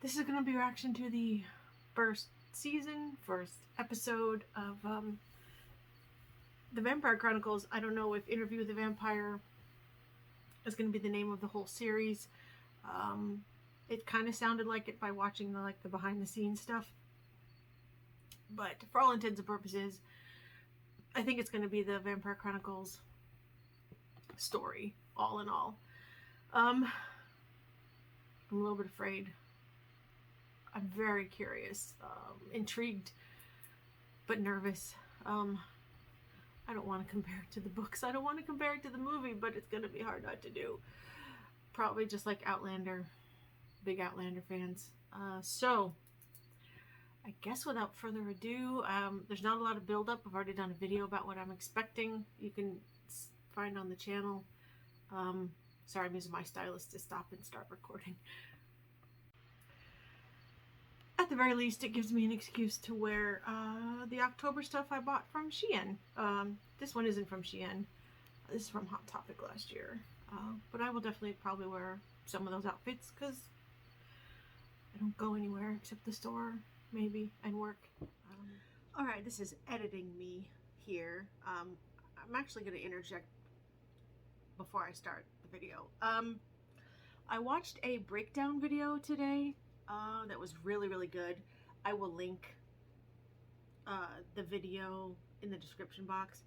This is going to be a reaction to the first episode of The Vampire Chronicles. I don't know if Interview with the Vampire is going to be the name of the whole series. It kind of sounded like it by watching the behind the scenes stuff. But for all intents and purposes, I think it's going to be the Vampire Chronicles story, all in all. I'm a little bit afraid. I'm very curious, intrigued, but nervous. I don't want to compare it to the books. I don't want to compare it to the movie, but it's going to be hard not to do. Probably just like Outlander, big Outlander fans. So, I guess without further ado, there's not a lot of build-up. I've already done a video about what I'm expecting. You can find on the channel. Sorry, I'm using my stylus to stop and start recording. At the very least, it gives me an excuse to wear the October stuff I bought from Shein. This one isn't from Shein. This is from Hot Topic last year. But I will definitely probably wear some of those outfits because I don't go anywhere except the store, maybe, and work. Alright, this is editing me here. I'm actually going to interject before I start the video. I watched a breakdown video today that was really, really good. I will link the video in the description box.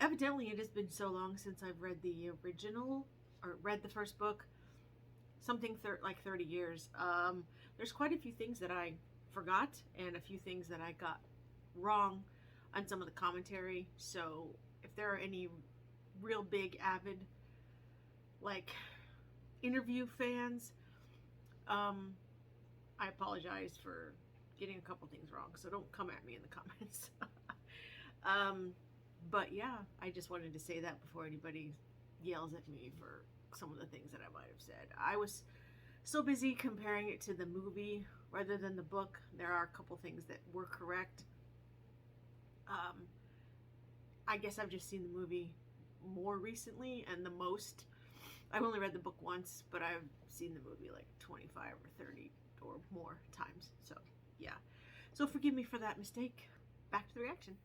Evidently, it has been so long since I've read the original, or read the first book. Something like 30 years. There's quite a few things that I forgot, and a few things that I got wrong on some of the commentary. So, if there are any real big, avid, interview fans, I apologize for getting a couple things wrong, so don't come at me in the comments. But yeah, I just wanted to say that before anybody yells at me for some of the things that I might have said. I was so busy comparing it to the movie rather than the book. There are a couple things that were correct. I guess I've just seen the movie more recently, and I've only read the book once, but I've seen the movie like 25 or 30 or more times. So yeah, so forgive me for that mistake. Back to the reaction.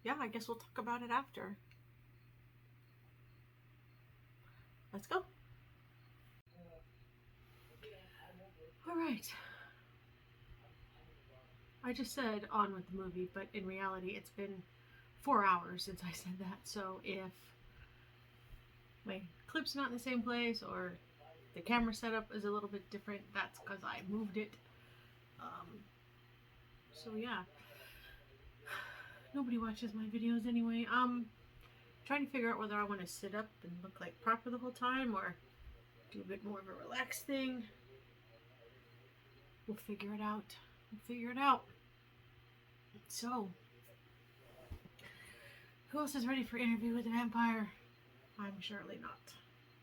Yeah, I guess we'll talk about it after. Let's go. All right. I just said on with the movie, but in reality, it's been 4 hours since I said that. So if my clip's not in the same place or the camera setup is a little bit different, that's because I moved it. So yeah. Nobody watches my videos anyway. Trying to figure out whether I want to sit up and look like proper the whole time or do a bit more of a relaxed thing. We'll figure it out. So, who else is ready for Interview with the Vampire? I'm surely not.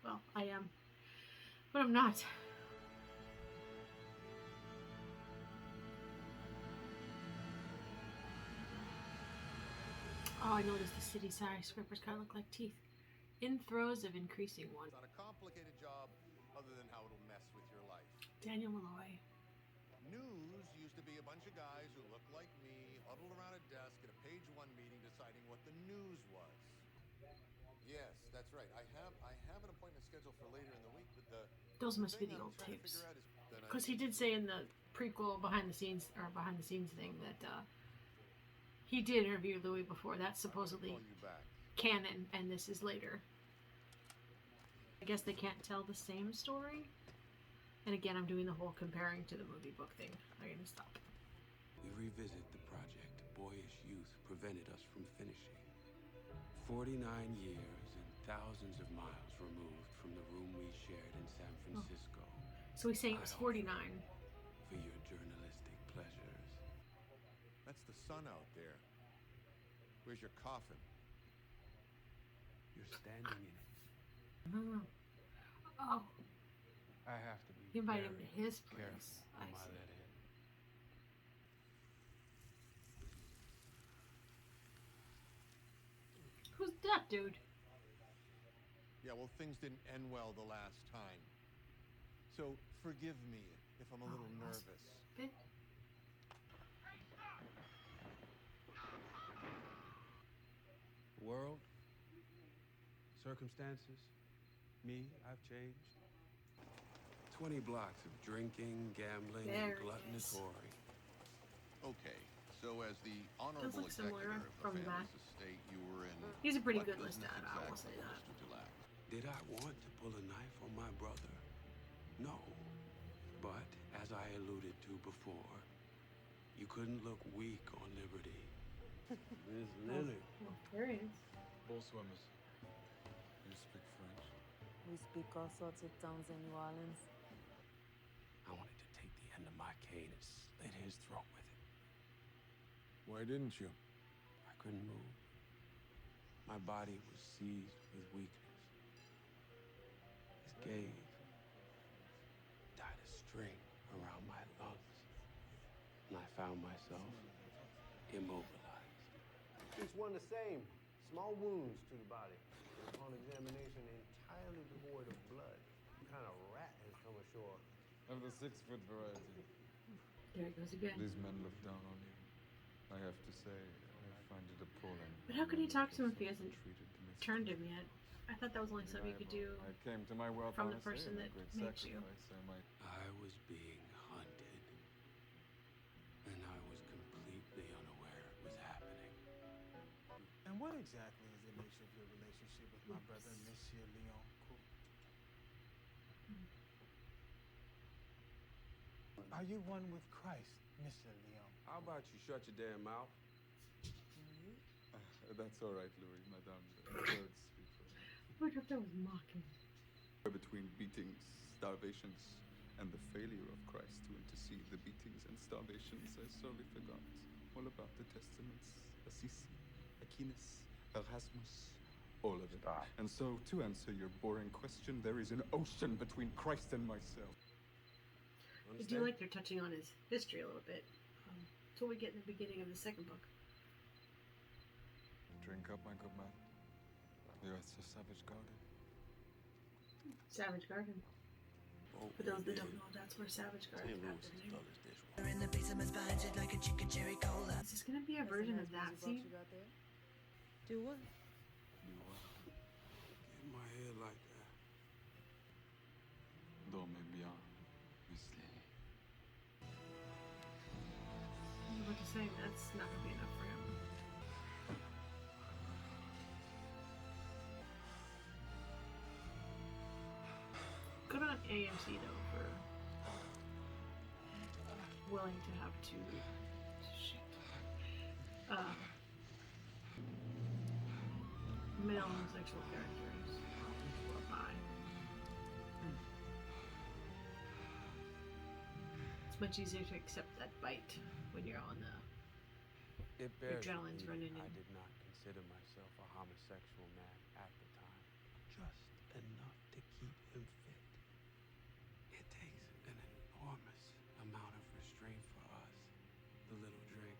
Well, I am, but I'm not. Oh, I noticed the city skyscrapers kind of look like teeth. In throes of increasing one. It's not a complicated job other than how it'll mess with your life. Daniel Malloy. News used to be a bunch of guys who looked like me, huddled around a desk at a page one meeting deciding what the news was. Yes, that's right. I have an appointment scheduled for later in the week, but those must be the old tapes. Because he did say in the prequel behind the scenes thing that he did interview Louis before. That's supposedly canon, and this is later. I guess they can't tell the same story. And again, I'm doing the whole comparing to the movie book thing. I'm gonna stop. We revisit the project boyish youth prevented us from finishing. 49 years and thousands of miles removed from the room we shared in San Francisco. So he's saying it was 49. For your journalistic pleasures. That's the sun out there. Where's your coffin? You're standing in it. Oh. I have to be. He invited him to his place. I see. Who's that dude? Yeah, well, things didn't end well the last time. So forgive me if I'm a little nervous. Bit. World, circumstances, me, I've changed. 20 blocks of drinking, gambling, There and it gluttonous is. whoring. Okay, so as the honorable look similar executor of from the the back. family's estate, you were in. He's a pretty what good business Lestat, I will exactly, say that. Mr. Dulac? Did I want to pull a knife on my brother? No. But, as I alluded to before, you couldn't look weak on liberty. Miss Lily. Oh, there he is. Bonsoir, monsieur. You speak French? We speak all sorts of tongues in New Orleans. I wanted to take the end of my cane and slit his throat with it. Why didn't you? I couldn't move. My body was seized with weakness. His gaze tied a string around my lungs, and I found myself immobilized. Each one the same. Small wounds to the body. Upon examination, entirely devoid of blood. What kind of rat has come ashore? Of the 6-foot variety. There he goes again. These men look down on you. I have to say, I find it appalling. But how can he talk to him if he Men hasn't are treated domestically. turned him yet? I thought that was only something you could do. I came to my wealth from the honestly, person and a that great makes you. sacrifice. I was being hunted, and I was completely unaware it was happening. And what exactly is the nature of your relationship with my brother, Monsieur Leon Cool? Are you one with Christ, Mr. Leon? How about you shut your damn mouth? That's all right, Louis, madame. The words speak for me. I wonder if that was mocking. Between beatings, starvations, and the failure of Christ to intercede, the beatings and starvations I sorely forgot. All about the testaments, Assisi, Aquinas, Erasmus, all of it. And so, to answer your boring question, there is an ocean between Christ and myself. I do like they're touching on his history a little bit. Until we get in the beginning of the second book. Drink up, my good man. The earth's a savage garden. Savage Garden. Oh, For those that don't know, that's where Savage Garden got their name. In the basement, behind it like a chicken cherry cola. Is this gonna be a version of that scene? You got there? Do what? Get my head like that. Dormez bien, Miss Lily. I was about to say, that's not gonna be enough for him. Good on AMC though for willing to have two male homosexual characters or bi. It's much easier to accept that bite when you're on the It bears adrenaline's repeating, running I in. did not consider myself a homosexual man at the time. Just enough to keep him fit. It takes an enormous amount of restraint for us, the little drink.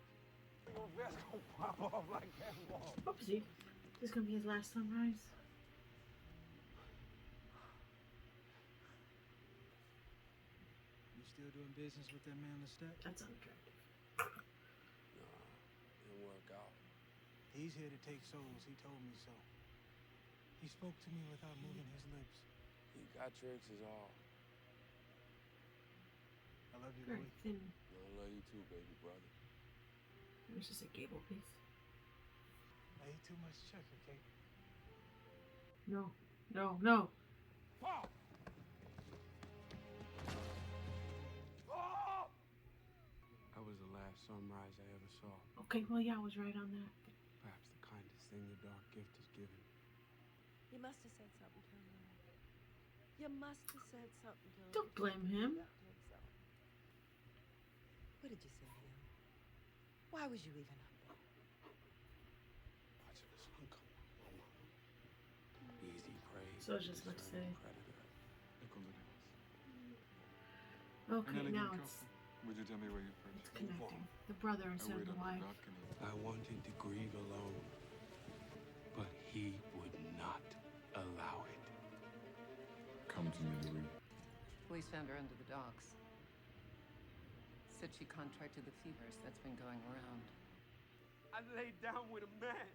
Your vest don't pop off like that wall. Oopsie. This is gonna be his last sunrise. You still doing business with that man Lestat? That's unattractive. Nah, didn't work out. He's here to take souls. He told me so. He spoke to me without moving his lips. He got tricks is all. I love you, Very Louis. I thin. love you too, baby brother. It was just a gable piece. I ate too much chicken, Kate. No. No, no. That was the last sunrise I ever saw. Okay, well, yeah, I was right on that. Perhaps the kindest thing the dark gift has given. You must have said something to him. You must have said something to him. Don't blame him. What did you say to him? Why was you even up there? Watching the sun come up, Mama. Easy prey. So I was just about to say. Predator. Et condoléances. Okay, An now elegant it's couple. Would you tell me where you're from? it's connecting. The brother I instead of wait the on wife. the balcony. I wanted to grieve alone, but he would not allow it. Come to me, Louis. Police found her under the docks. Said she contracted the fevers that's been going around. I laid down with a man.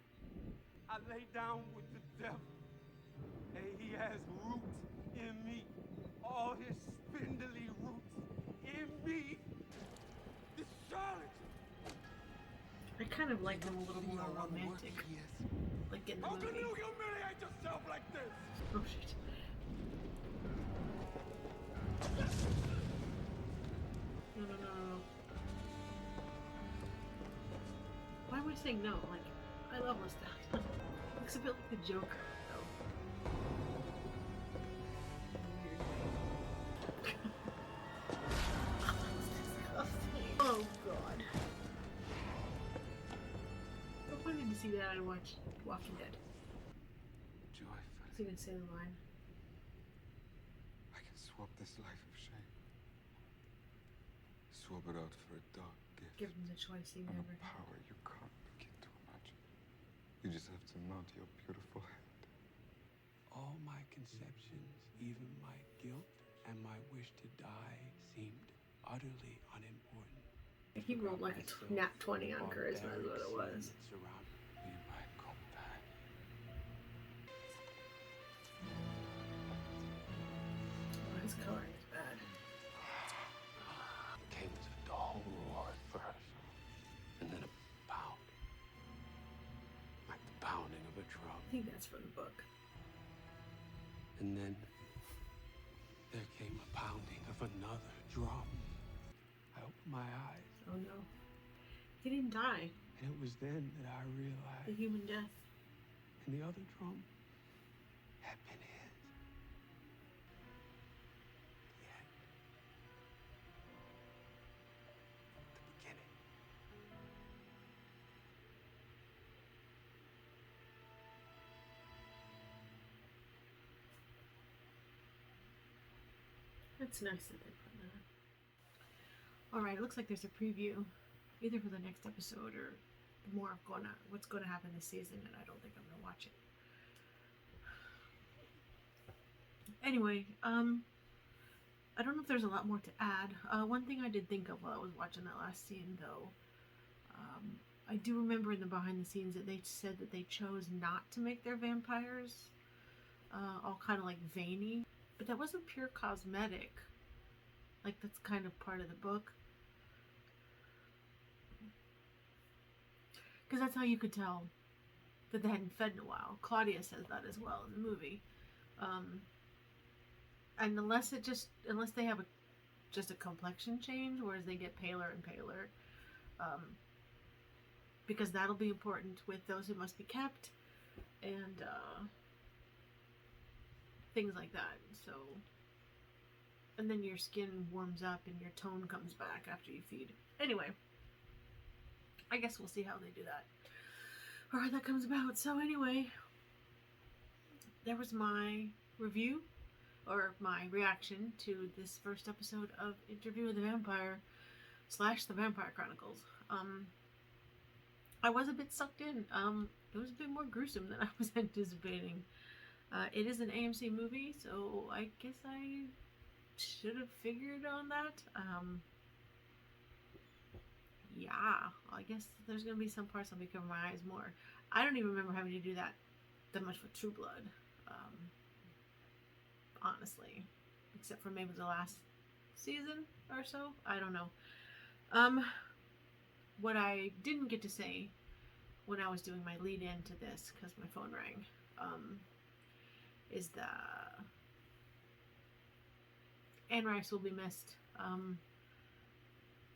I laid down with the devil. And he has roots in me. All his spindly roots in me. The charlatan. I kind of like them a little more romantic. Like in the How can movie. you humiliate yourself like this? Oh shit. No. Why am I saying no? Like, I love Lestat. Looks a bit like the Joker, though. Oh god. I wanted to see that. I watched Walking Dead. Joyful. I was gonna say the line. I can swap this life of shame. Swap it out for a dark gift. Give him the choice he and never a had. power you can't begin to imagine. You just have to nod your beautiful head. All my conceptions, even my guilt and my wish to die, seemed utterly unimportant. He rolled like a nat 20 on charisma is what it was. We might go back. Oh, his coloring is bad. It came as a dull roar at first, and then a pound. Like the pounding of a drum. I think that's from the book. And then there came a pounding of another drum. I opened my eyes, Oh no. He didn't die. and it was then that I The realized, human death. and the other drum had been his. The end. The beginning. It's nice that they put that. Alright, it looks like there's a preview either for the next episode or more of what's going to happen this season, and I don't think I'm going to watch it. Anyway, I don't know if there's a lot more to add. One thing I did think of while I was watching that last scene, though, I do remember in the behind the scenes that they said that they chose not to make their vampires all kind of like veiny, but that wasn't pure cosmetic. Like, that's kind of part of the book. Because that's how you could tell that they hadn't fed in a while. Claudia says that as well in the movie. And unless they have just a complexion change, whereas they get paler and paler, because that'll be important with those who must be kept, and things like that. So, and then your skin warms up and your tone comes back after you feed. Anyway, I guess we'll see how they do that, or how that comes about. So anyway, there was my review, or my reaction to this first episode of Interview with the Vampire / The Vampire Chronicles. I was a bit sucked in. It was a bit more gruesome than I was anticipating. It is an AMC movie, so I guess I should have figured on that. Yeah, I guess there's gonna be some parts I'll be covering my eyes more. I don't even remember having to do that much with True Blood. Honestly, except for maybe the last season or so. I don't know. What I didn't get to say when I was doing my lead in to this, because my phone rang, is that Anne Rice will be missed.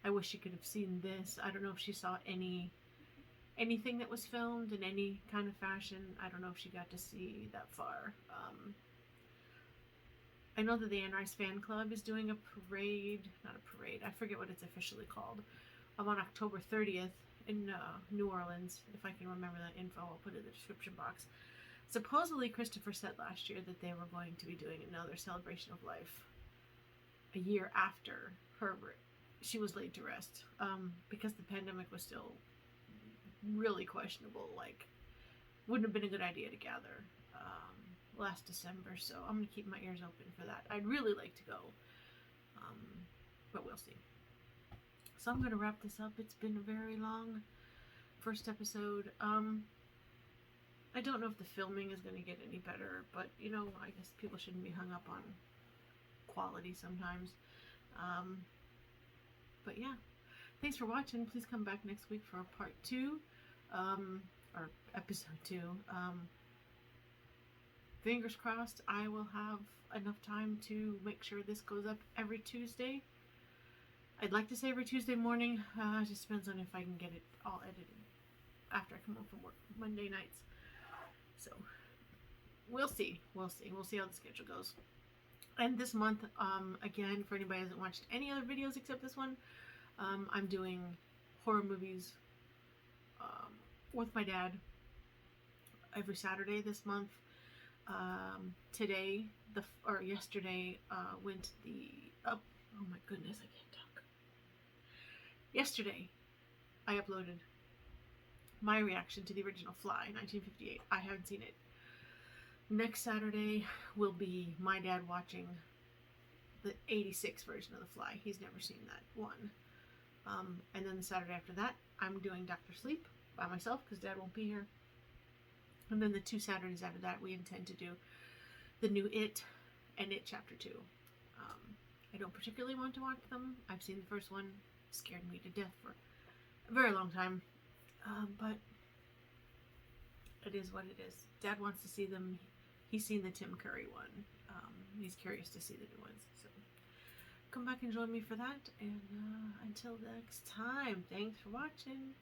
I wish she could have seen this. I don't know if she saw anything that was filmed in any kind of fashion. I don't know if she got to see that far. I know that the Anne Rice fan club is doing a parade, not a parade, I forget what it's officially called. I'm on October 30th in New Orleans. If I can remember that info, I'll put it in the description box. Supposedly, Christopher said last year that they were going to be doing another celebration of life a year after she was laid to rest, because the pandemic was still really questionable. Like, wouldn't have been a good idea to gather last December, so I'm gonna keep my ears open for that. I'd really like to go, But we'll see. So I'm going to wrap this up. It's been a very long first episode. I don't know if the filming is going to get any better, but, you know, I guess people shouldn't be hung up on quality sometimes. But yeah, thanks for watching. Please come back next week for part 2, or episode 2. Fingers crossed I will have enough time to make sure this goes up every Tuesday. I'd like to say every Tuesday morning. It just depends on if I can get it all edited after I come home from work Monday nights. So we'll see. We'll see how the schedule goes. And this month, again, for anybody who hasn't watched any other videos except this one, I'm doing horror movies with my dad every Saturday this month. Yesterday went oh my goodness, I can't talk. Yesterday, I uploaded my reaction to the original Fly, 1958. I haven't seen it. Next Saturday will be my dad watching the 86 version of The Fly. He's never seen that one. And then the Saturday after that, I'm doing Dr. Sleep by myself because Dad won't be here. And then the 2 Saturdays after that, we intend to do the new It and It Chapter 2. I don't particularly want to watch them. I've seen the first one. Scared me to death for a very long time. But it is what it is. Dad wants to see them. He's seen the Tim Curry one. He's curious to see the new ones. So come back and join me for that. And until next time, thanks for watching.